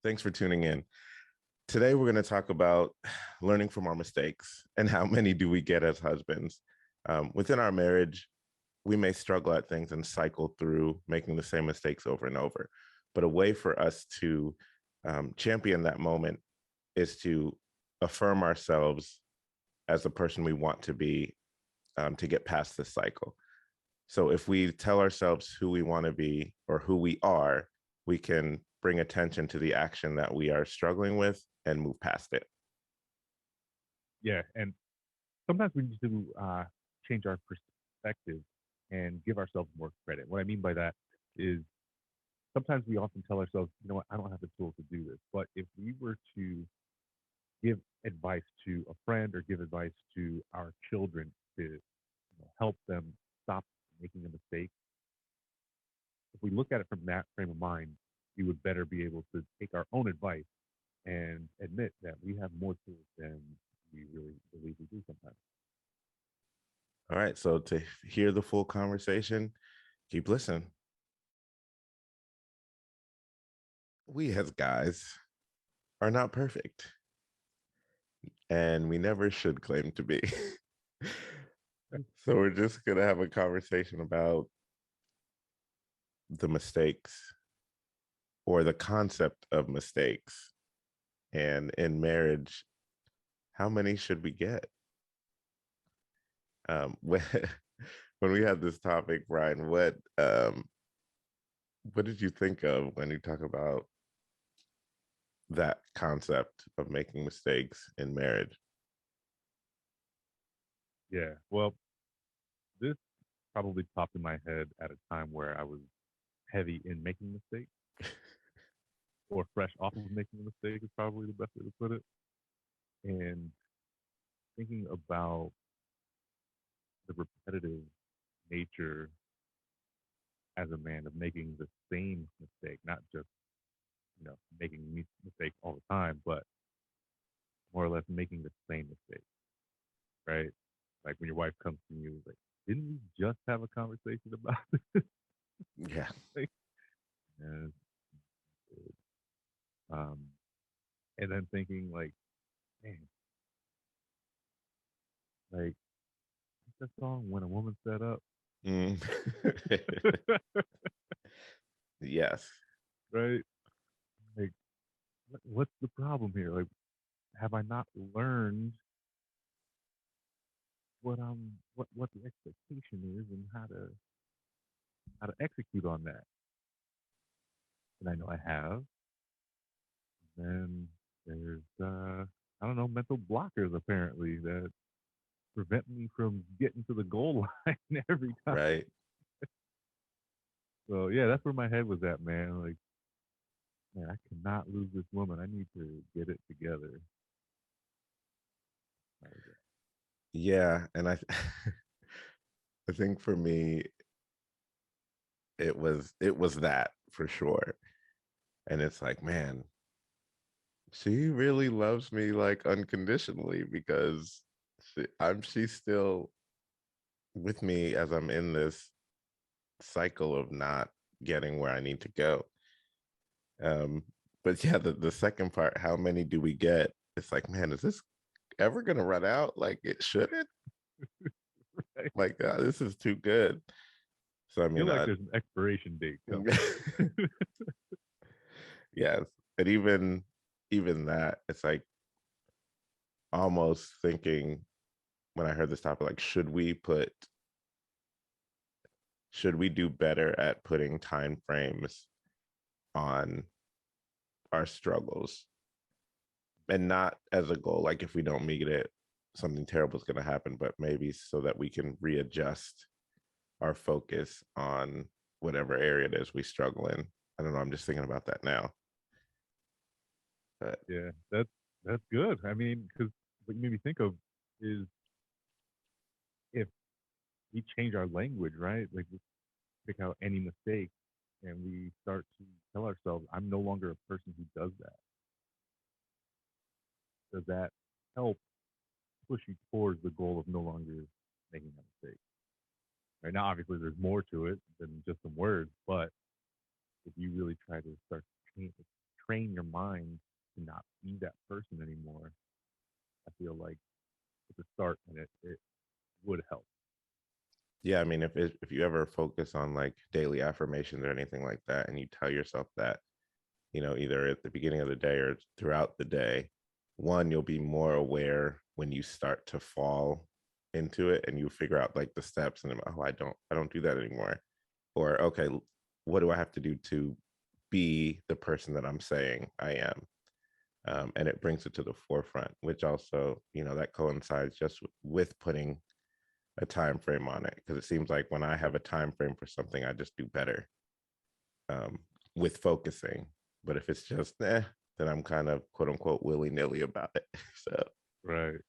Thanks for tuning in. Today, we're going to talk about learning from our mistakes and how many do we get as husbands. Within our marriage, we may struggle at things and cycle through making the same mistakes over and over. But a way for us to champion that moment is to affirm ourselves as the person we want to be to get past this cycle. So if we tell ourselves who we want to be or who we are, we can bring attention to the action that we are struggling with and move past it. Yeah, and sometimes we need to change our perspective and give ourselves more credit. What I mean by that is sometimes we often tell ourselves, you know what, I don't have the tools to do this. But if we were to give advice to a friend or give advice to our children to help them stop making a mistake, if we look at it from that frame of mind, we would better be able to take our own advice and admit that we have more tools than we really believe we do sometimes. All right. So to hear the full conversation, keep listening. We as guys are not perfect, and we never should claim to be. So we're just going to have a conversation about the mistakes or the concept of mistakes. And in marriage, how many should we get? When, when we had this topic, Brian, what did you think of when you talk about that concept of making mistakes in marriage? Yeah, well, this probably popped in my head at a time where I was heavy in making mistakes or fresh off of making a mistake is probably the best way to put it. And thinking about the repetitive nature as a man of making the same mistake, not just, making mistakes all the time, but more or less making the same mistake, right? Like when your wife comes to you, like, didn't we just have a conversation about this? Yeah. and, um, and then thinking like, man, like that song "When a Woman Set Up," Mm. Yes. right? Like, what's the problem here? Like, have I not learned what the expectation is and how to execute on that? And I know I have. Then there's I don't know, mental blockers apparently that prevent me from getting to the goal line every time. Right. So yeah, that's where my head was at, man. Like, man, I cannot lose this woman. I need to get it together. Yeah. And I think for me, it was that for sure. And it's like, man, she really loves me like unconditionally because she's still with me as I'm in this cycle of not getting where I need to go. Um, but yeah, the second part, how many do we get? It's like, man, is this ever gonna run out? Like it shouldn't. Right? Like this is too good. So I I feel mean, like there's an expiration date coming. yes, and even that, it's like almost thinking when I heard this topic, like, should we do better at putting time frames on our struggles and not as a goal, like if we don't meet it, something terrible is going to happen, but maybe so that we can readjust our focus on whatever area it is we struggle in. I don't know. I'm just thinking about that now. But Yeah, that's good. I mean, because what you made me think of is if we change our language, right? Like we pick out any mistake and we start to tell ourselves, I'm no longer a person who does that. Does that help push you towards the goal of no longer making that mistake? Right now, obviously, there's more to it than just some words, but if you really try to start train your mind to not be that person anymore, I feel like it's a start, and it would help. Yeah, I mean, if you ever focus on like daily affirmations or anything like that, and you tell yourself that, either at the beginning of the day or throughout the day, one, you'll be more aware when you start to fall into it, and you figure out like the steps, and oh, I don't do that anymore, or okay, what do I have to do to be the person that I'm saying I am? And it brings it to the forefront, which also, that coincides just with putting a time frame on it, because it seems like when I have a time frame for something, I just do better um, with focusing. But if it's just then I'm kind of quote unquote willy nilly about it. So Right.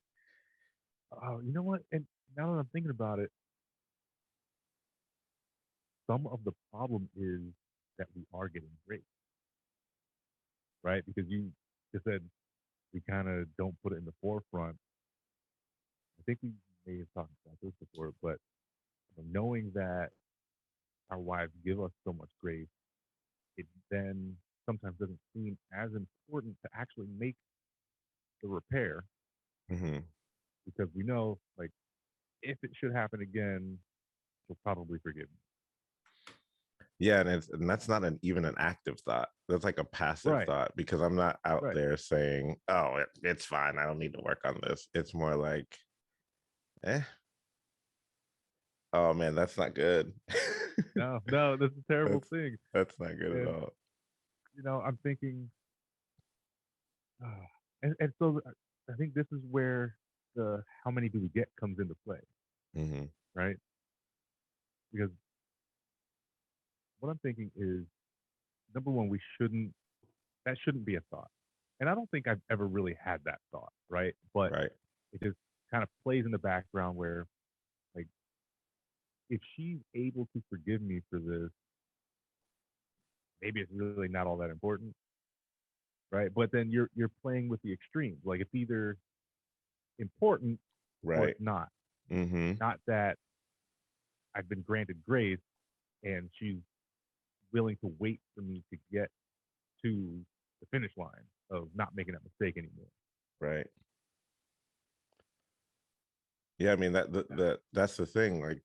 Oh, you know what? And now that I'm thinking about it, some of the problem is that we are getting great, right? Because you just said we kind of don't put it in the forefront. I think we may have talked about this before, but knowing that our wives give us so much grace, it then sometimes doesn't seem as important to actually make the repair, mhm. because we know, like, if it should happen again, she'll probably forgive me. Yeah, and that's not even an active thought. That's like a passive Right, thought, because I'm not out right. there saying, "Oh, it's fine. I don't need to work on this." It's more like, "Eh, oh man, that's not good." No, no, that's a terrible that's thing. that's not good at And all. I'm thinking, and so I think this is where the how many do we get comes into play, Hmm. right? Because what I'm thinking is, number one, we shouldn't that shouldn't be a thought. And I don't think I've ever really had that thought, right? But Right. it just kind of plays in the background where, like, if she's able to forgive me for this, maybe it's really not all that important, right? But then you're playing with the extremes. Like, it's either important or Right. it's not. Hmm. Not that I've been granted grace and she's willing to wait for me to get to the finish line of not making that mistake anymore. Right. Yeah, I mean that's the thing. Like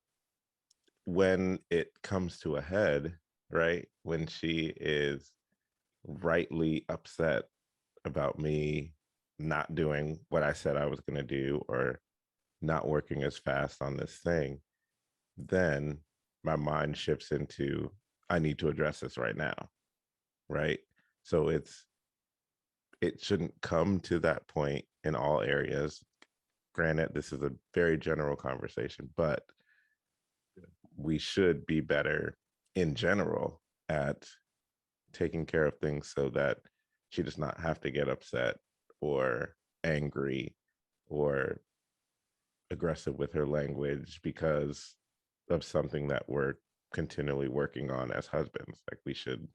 when it comes to a head, right? When she is rightly upset about me not doing what I said I was going to do, or not working as fast on this thing, then my mind shifts into, I need to address this right now, right? So it shouldn't come to that point in all areas. Granted, this is a very general conversation, but we should be better in general at taking care of things so that she does not have to get upset or angry or aggressive with her language because of something that we're continually working on as husbands. Like we should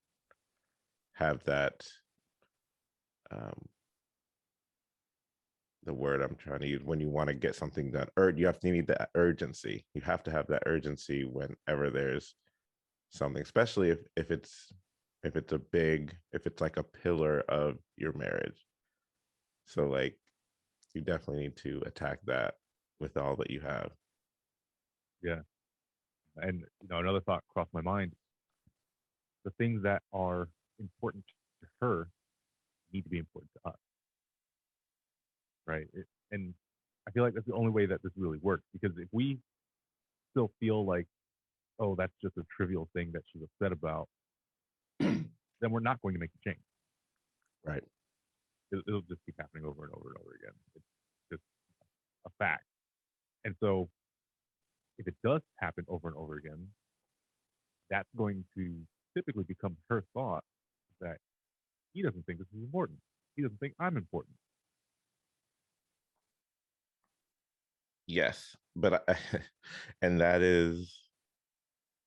have that, um, the word I'm trying to use, when you want to get something done, you need that urgency. You have to have that urgency whenever there's something, especially if it's like a pillar of your marriage. So like you definitely need to attack that with all that you have. Yeah. And another thought crossed my mind: the things that are important to her need to be important to us, right? And I feel like that's the only way that this really works, because if we still feel like, oh, that's just a trivial thing that she's upset about, then we're not going to make the change. Right. It'll just keep happening over and over and over again. It's just a fact. And so if it does happen over and over again, that's going to typically become her thought that he doesn't think this is important. He doesn't think I'm important. Yes, but and that is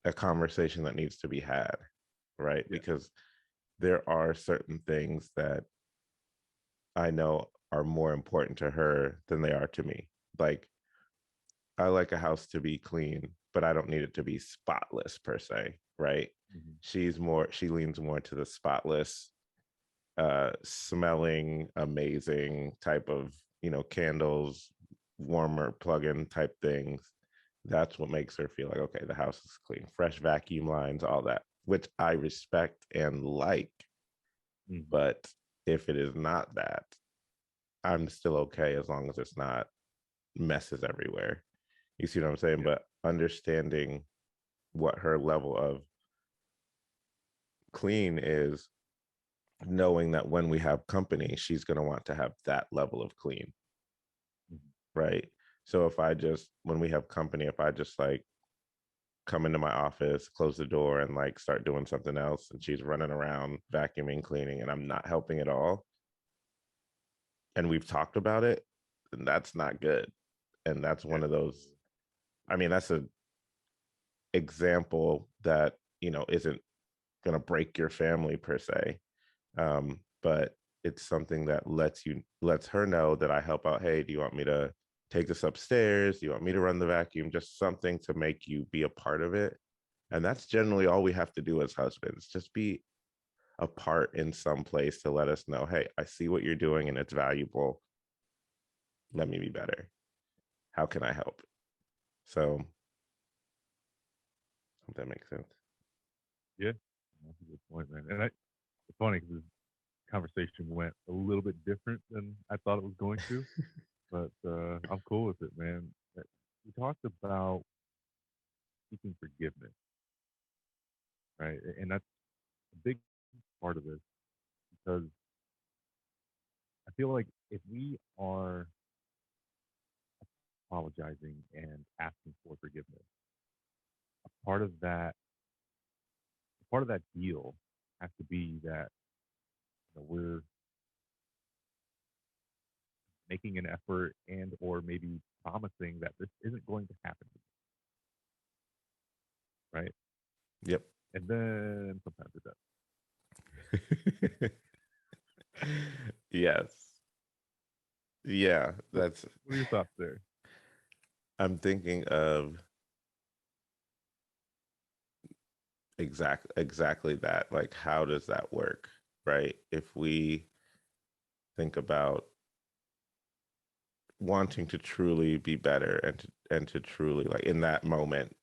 a conversation that needs to be had, right? Yeah. Because there are certain things that I know are more important to her than they are to me. Like I like a house to be clean, but I don't need it to be spotless per se, right? Mm-hmm. She leans more to the spotless, smelling amazing type of, candles, warmer plug-in type things. That's what makes her feel like, okay, the house is clean, fresh vacuum lines, all that, which I respect and like. Hmm. But if it is not that, I'm still okay as long as it's not messes everywhere. You see what I'm saying? Yeah. But understanding what her level of clean is, knowing that when we have company, she's going to want to have that level of clean, Hmm. right? So if I just, when we have company, if I just like come into my office, close the door, and like start doing something else, and she's running around vacuuming, cleaning, and I'm not helping at all, and we've talked about it, then that's not good. And that's Yeah. one of those, I mean, that's a example that, isn't going to break your family per se. But it's something that lets her know that I help out. Hey, do you want me to take this upstairs? Do you want me to run the vacuum? Just something to make you be a part of it. And that's generally all we have to do as husbands. Just be a part in some place to let us know, hey, I see what you're doing and it's valuable. Let me be better. How can I help? So, if that makes sense. Yeah. That's a good point, man. And it's funny because this conversation went a little bit different than I thought it was going to, but I'm cool with it, man. We talked about seeking forgiveness, right? And that's a big part of this because I feel like if we are apologizing and asking for forgiveness, part of that part of that deal has to be that we're making an effort and or maybe promising that this isn't going to happen, right? Yep. And then sometimes it does. Yes. Yeah, So, that's, what are your thoughts there? I'm thinking of exactly that. Like, how does that work? Right? If we think about wanting to truly be better and to truly like in that moment,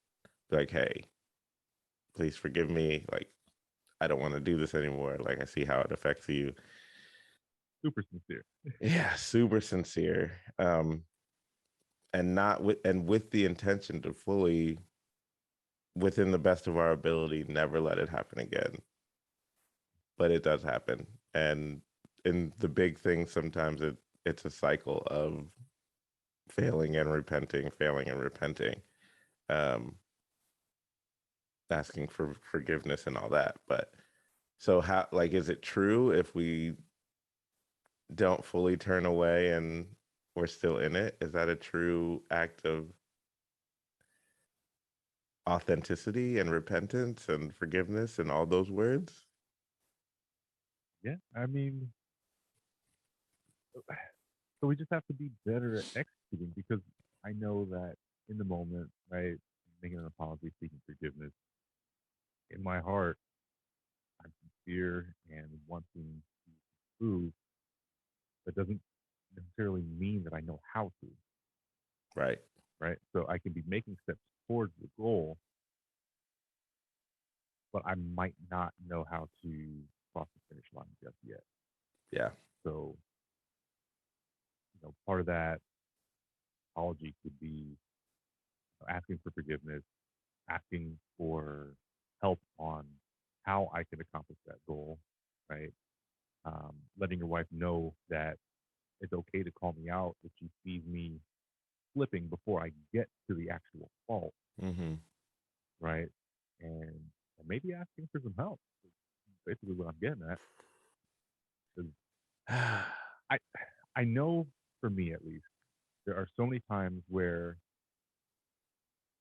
like, hey, please forgive me. Like, I don't want to do this anymore. Like, I see how it affects you. Super sincere. Yeah, super sincere. And not with the intention to fully, within the best of our ability, never let it happen again. But it does happen. And in the big thing, sometimes it's a cycle of failing and repenting, um, asking for forgiveness and all that. But so how, like, is it true if we don't fully turn away and we're still in it? Is that a true act of authenticity and repentance and forgiveness and all those words? Yeah, I mean, so we just have to be better at executing because I know that in the moment, right, making an apology, seeking forgiveness, in my heart, I'm sincere and wanting to improve. That doesn't necessarily mean that I know how to, Right. right? So I can be making steps towards the goal, but I might not know how to cross the finish line just yet. Yeah. So, part of that apology could be asking for forgiveness, asking for help on how I can accomplish that goal, right? Letting your wife know that it's okay to call me out if she sees me slipping before I get to the actual fault, Mm-hmm. right? And maybe asking for some help. Is basically what I'm getting at. 'Cause I I know for me at least, there are so many times where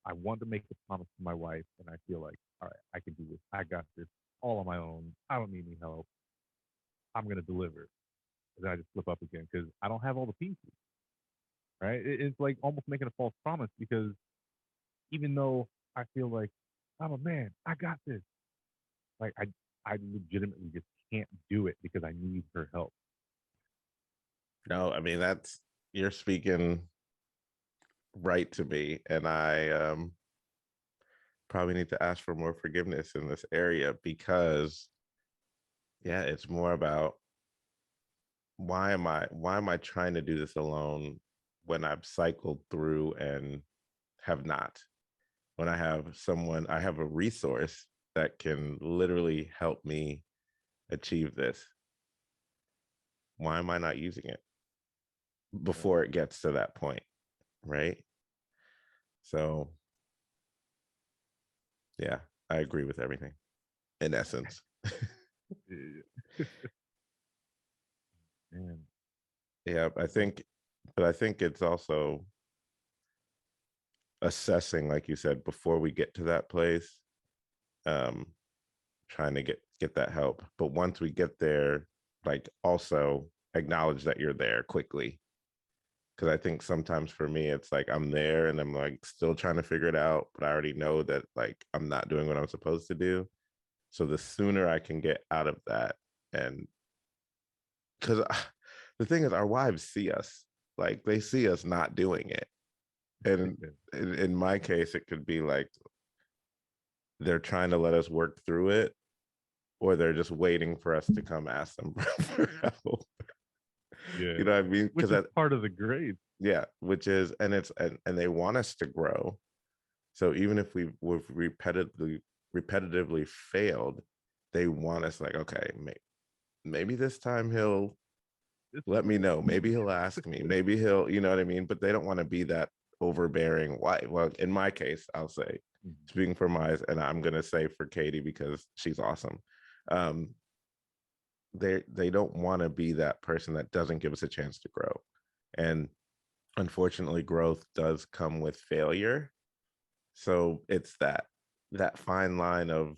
I want to make a promise to my wife and I feel like, all right, I can do this. I got this all on my own. I don't need any help. I'm gonna deliver. And then I just slip up again because I don't have all the pieces. Right? It's like almost making a false promise because even though I feel like I'm a man, I got this. Like I legitimately just can't do it because I need No, I mean you're speaking right to me, and I probably need to ask for more forgiveness in this area because yeah, it's more about why am I trying to do this alone when I've cycled through and have not? When I have a resource that can literally help me achieve this. Why am I not using it Right. before it gets to that point? Right. So, yeah, I agree with everything in essence. Yeah. Man. Yeah, but I think it's also assessing, like you said, before we get to that place, um, trying to get that help. But once we get there, like also acknowledge that you're there quickly. Because I think sometimes for me, it's like I'm there and I'm like still trying to figure it out, but I already know that like I'm not doing what I'm supposed to do. So the sooner I can get out of that, and because the thing is, our wives see us, like they see us not doing it. And in my case, it could be like they're trying to let us work through it, or they're just waiting for us to come ask them for help. Yeah. You know what I mean? Which Because is part of the grade. yeah, which is, and they want us to grow. So even if we've repetitively failed, they want us like, okay, maybe this time he'll This let me know. Maybe he'll ask me. Maybe he'll, you know what I mean? But they don't want to be that overbearing wife. Well, in my case, I'll say, Mhm. speaking for my, and I'm gonna say for Katie because she's awesome. Um, they don't want to be that person that doesn't give us a chance to grow. And unfortunately, growth does come with failure. So it's that fine line of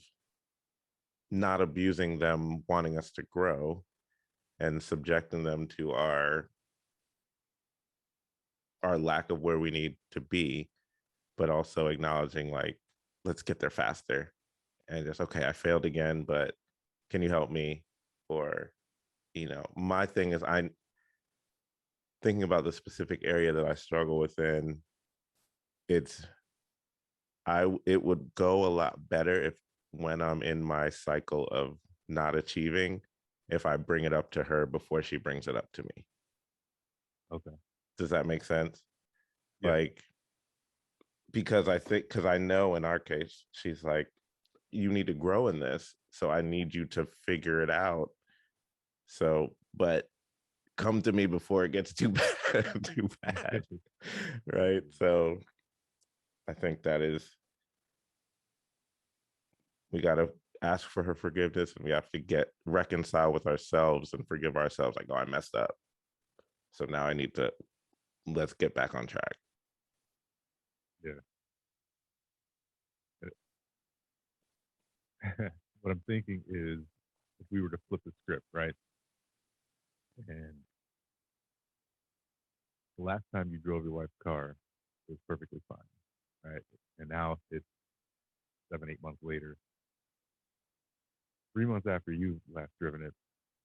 not abusing them wanting us to grow and subjecting them to our lack of where we need to be, but also acknowledging like, let's get there faster. And just, okay, I failed again, but can you help me? Or, my thing is, I thinking about the specific area that I struggle within, it's it would go a lot better if when I'm in my cycle of not achieving, if I bring it up to her before she brings it up to me. Okay. Does that make sense? Yeah. Like, because I know in our case, she's like, you need to grow in this. So I need you to figure it out. So, but come to me before it gets too bad, too bad. Right. So I think that is, we got to ask for her forgiveness, and we have to get reconcile with ourselves and forgive ourselves. Like, oh, I messed up. So now I need to, let's get back on track. Yeah. What I'm thinking is if we were to flip the script, right? And the last time you drove your wife's car was perfectly fine, right? And now it's 7, 8 months later, 3 months after you've last driven it,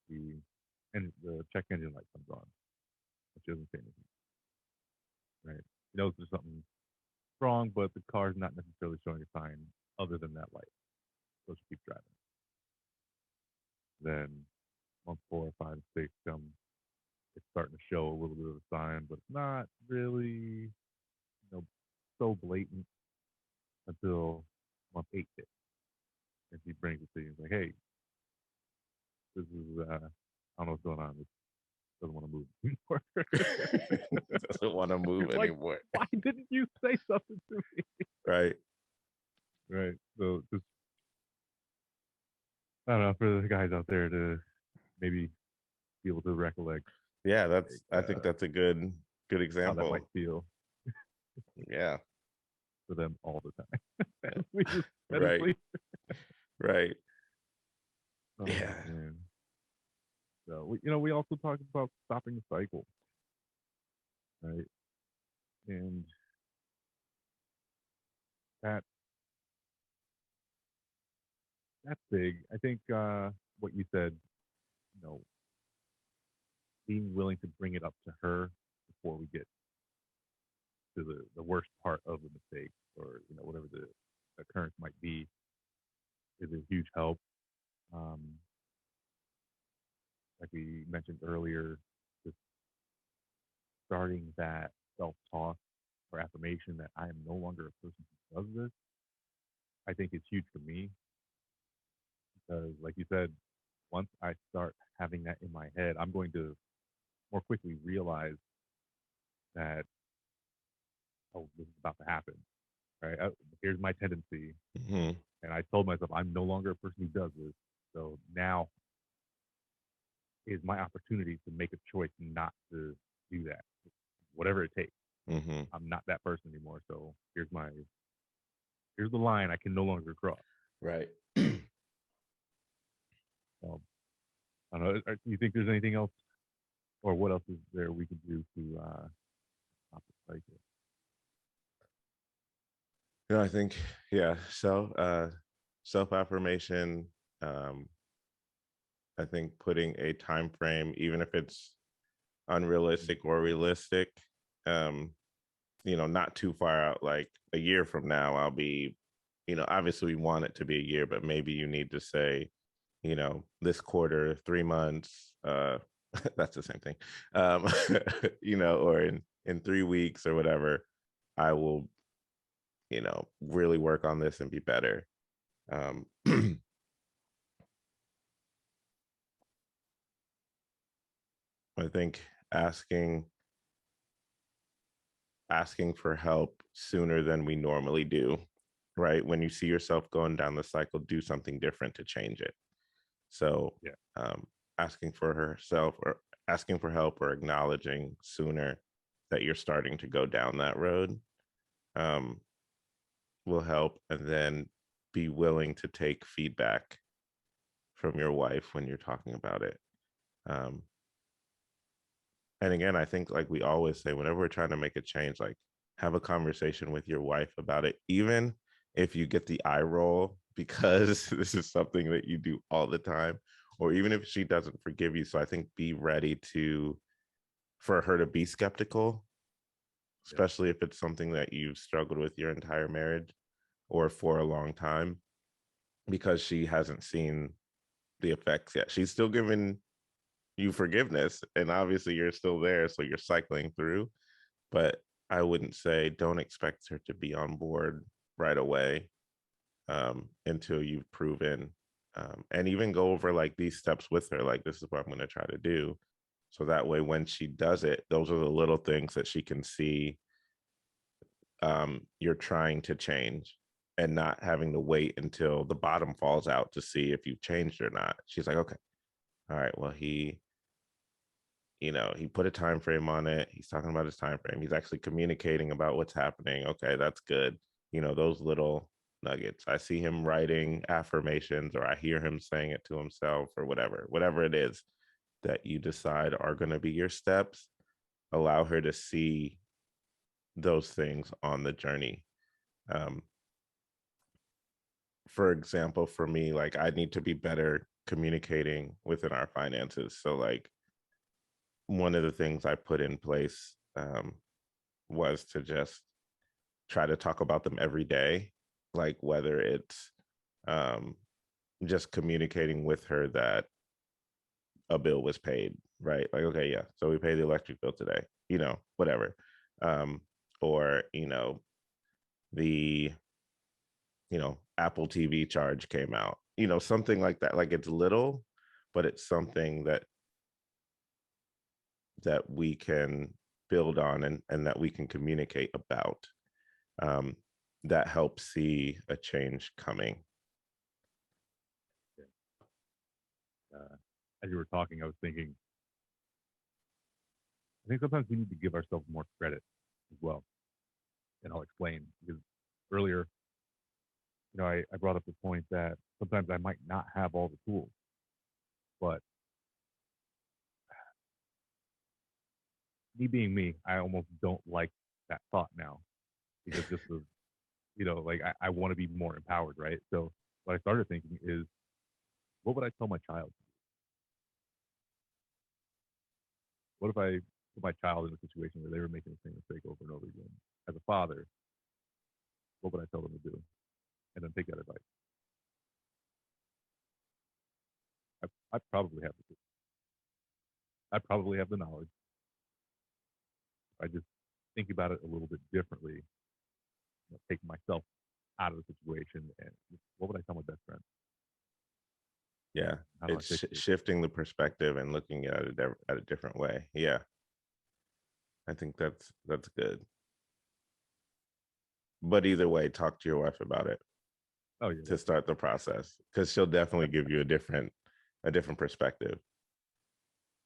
the check engine light comes on, but she doesn't say anything, right? She knows there's something wrong, but the car's not necessarily showing a sign other than that light, so she keeps driving. Then month 4, 5, 6 come, it's starting to show a little bit of a sign, but it's not really, so blatant until month 8 hits, and she brings it to you. It's like, hey, this is I don't know what's going on. This doesn't want to move anymore. Doesn't want to move Like, anymore. why didn't you say something to me? Right. Right. So just I don't know for the guys out there to maybe be able to recollect Yeah, like I think that's a good how that might example. feel Yeah. for them all the time. We Right. repetitively. Right. Oh Yeah. man. So we also talked about stopping the cycle, right? And that that's big. I think what you said, you know, being willing to bring it up to her before we get to the worst part of the mistake, or whatever the occurrence might be, is a huge help. Um, like we mentioned earlier, just starting that self-talk or affirmation that I am no longer a person who does this, I think is huge for me because, like you said, once I start having that in my head, I'm going to more quickly realize that, oh, this is about to happen, right? Here's my tendency, Hmm. and I told myself I'm no longer a person who does this. So now is my opportunity to make a choice not to do that, whatever it takes. Hmm. I'm not that person anymore. So here's the line I can no longer cross. Right. I don't know. Do you think there's anything else, or what else is there we can do to stop the cycle? I think, yeah. So, self affirmation. Um, I think putting a time frame, even if it's unrealistic or realistic, um, not too far out, like a year from now, I'll be, obviously we want it to be a year, but maybe you need to say, this quarter, 3 months, that's the same thing, or in 3 weeks or whatever, I will, really work on this and be better. I think asking asking for help sooner than we normally do, right? When you see yourself going down the cycle, do something different to change it. So, Yeah. um, asking for herself or asking for help or acknowledging sooner that you're starting to go down that road, um, will help. And then be willing to take feedback from your wife when you're talking about it. Um, and again, I think, like we always say, whenever we're trying to make a change, like, have a conversation with your wife about it, even if you get the eye roll because this is something that you do all the time, or even if she doesn't forgive you. So I think be ready to for her to be skeptical, Yeah. especially if it's something that you've struggled with your entire marriage or for a long time, because she hasn't seen the effects yet. She's still giving you forgiveness, and obviously you're still there, so you're cycling through. But I wouldn't say don't expect her to be on board right away, until you've proven, and even go over like these steps with her. Like, this is what I'm going to try to do. So that way, when she does it, those are the little things that she can see, you're trying to change, and not having to wait until the bottom falls out to see if you've changed or not. She's like, okay, all right, well, he put a time frame on it. He's talking about his time frame. He's actually communicating about what's happening. Okay, that's good. Those little nuggets. I see him writing affirmations, or I hear him saying it to himself, or whatever it is that you decide are going to be your steps. Allow her to see those things on the journey. Um, for example, for me, like, I need to be better communicating within our finances. So, like, one of the things I put in place, was to just try to talk about them every day, like whether it's, um, just communicating with her that a bill was paid, right? Like, okay, yeah, so we paid the electric bill today, whatever. Um, or, the, Apple TV charge came out, something like that. Like, it's little, but it's something that we can build on, and that we can communicate about, um, that helps see a change coming. As you were talking, I was thinking, I think sometimes we need to give ourselves more credit as well. And I'll explain because earlier, I brought up the point that sometimes I might not have all the tools, but me being me, I almost don't like that thought now because just of, like I want to be more empowered, right? So what I started thinking is, what would I tell my child? What if I put my child in a situation where they were making the same mistake over and over again? As a father, what would I tell them to do? And then take that advice. I probably have the I probably have the knowledge. I just think about it a little bit differently. Take myself out of the situation, and what would I tell my best friend? Yeah, How do I it's fix this? shifting the perspective and looking at it at a different way. Yeah, I think that's good. But either way, talk to your wife about it Oh yeah, to start the process, because she'll definitely give you a different perspective,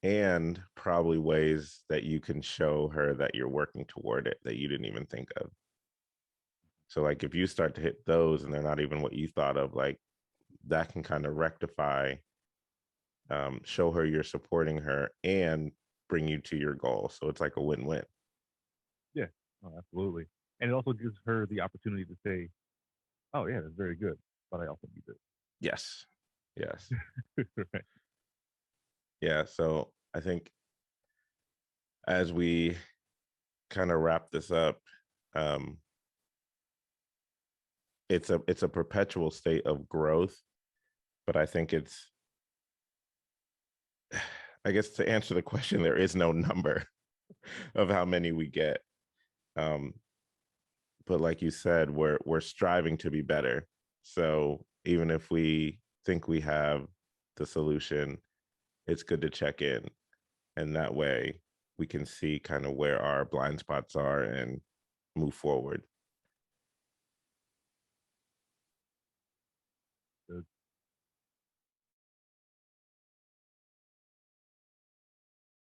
and probably ways that you can show her that you're working toward it that you didn't even think of. So like if you start to hit those and they're not even what you thought of, like that can kind of rectify, show her you're supporting her and bring you to your goal. So it's like a win-win. yeah, oh, absolutely. And it also gives her the opportunity to say, "Oh yeah, that's very good, but I also need this." Yes. Yes. Right. Yeah. So I think as we kind of wrap this up, um, it's a perpetual state of growth, but I think it's, I guess to answer the question, there is no number of how many we get. Um, but like you said, we're striving to be better. So even if we think we have the solution, it's good to check in, and that way we can see kind of where our blind spots are and move forward.